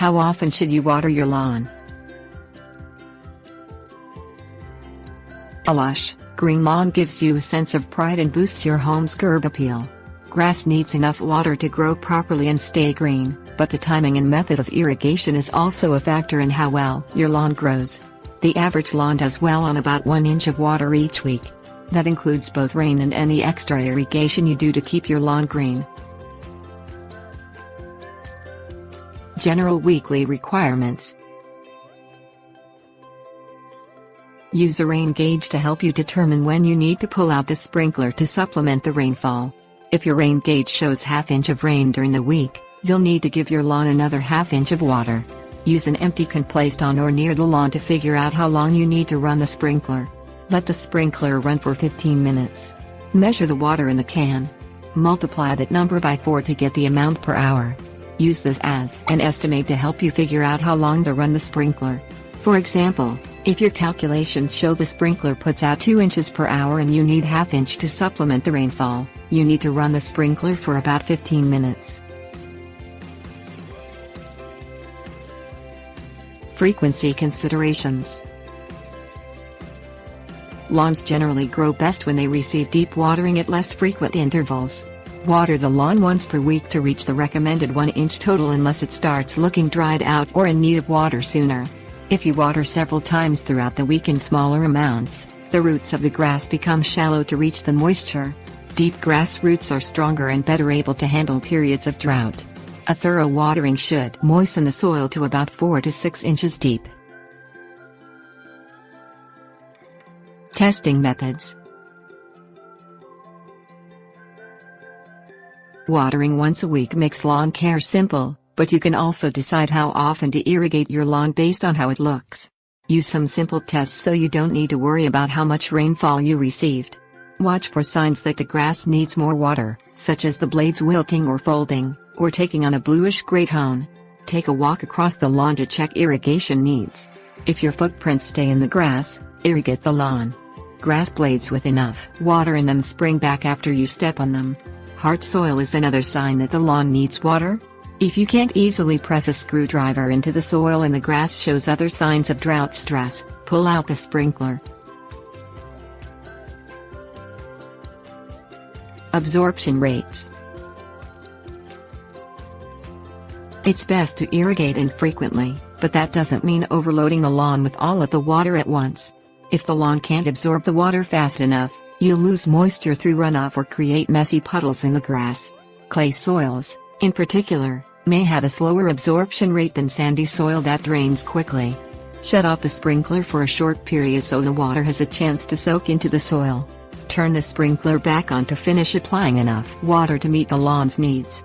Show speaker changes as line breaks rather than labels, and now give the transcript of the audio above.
How often should you water your lawn? A lush, green lawn gives you a sense of pride and boosts your home's curb appeal. Grass needs enough water to grow properly and stay green, but the timing and method of irrigation is also a factor in how well your lawn grows. The average lawn does well on about 1 inch of water each week. That includes both rain and any extra irrigation you do to keep your lawn green. General weekly requirements. Use a rain gauge to help you determine when you need to pull out the sprinkler to supplement the rainfall. If your rain gauge shows ½ inch of rain during the week, you'll need to give your lawn another ½ inch of water. Use an empty can placed on or near the lawn to figure out how long you need to run the sprinkler. Let the sprinkler run for 15 minutes. Measure the water in the can. Multiply that number by 4 to get the amount per hour. Use this as an estimate to help you figure out how long to run the sprinkler. For example, if your calculations show the sprinkler puts out 2 inches per hour and you need ½ inch to supplement the rainfall, you need to run the sprinkler for about 15 minutes. Frequency considerations. Lawns generally grow best when they receive deep watering at less frequent intervals. Water the lawn once per week to reach the recommended 1 inch total unless it starts looking dried out or in need of water sooner. If you water several times throughout the week in smaller amounts, the roots of the grass become shallow to reach the moisture. Deep grass roots are stronger and better able to handle periods of drought. A thorough watering should moisten the soil to about 4 to 6 inches deep. Testing methods. Watering once a week makes lawn care simple, but you can also decide how often to irrigate your lawn based on how it looks. Use some simple tests so you don't need to worry about how much rainfall you received. Watch for signs that the grass needs more water, such as the blades wilting or folding, or taking on a bluish-gray tone. Take a walk across the lawn to check irrigation needs. If your footprints stay in the grass, irrigate the lawn. Grass blades with enough water in them spring back after you step on them. Hard soil is another sign that the lawn needs water. If you can't easily press a screwdriver into the soil and the grass shows other signs of drought stress, pull out the sprinkler. Absorption rates. It's best to irrigate infrequently, but that doesn't mean overloading the lawn with all of the water at once. If the lawn can't absorb the water fast enough, you'll lose moisture through runoff or create messy puddles in the grass. Clay soils, in particular, may have a slower absorption rate than sandy soil that drains quickly. Shut off the sprinkler for a short period so the water has a chance to soak into the soil. Turn the sprinkler back on to finish applying enough water to meet the lawn's needs.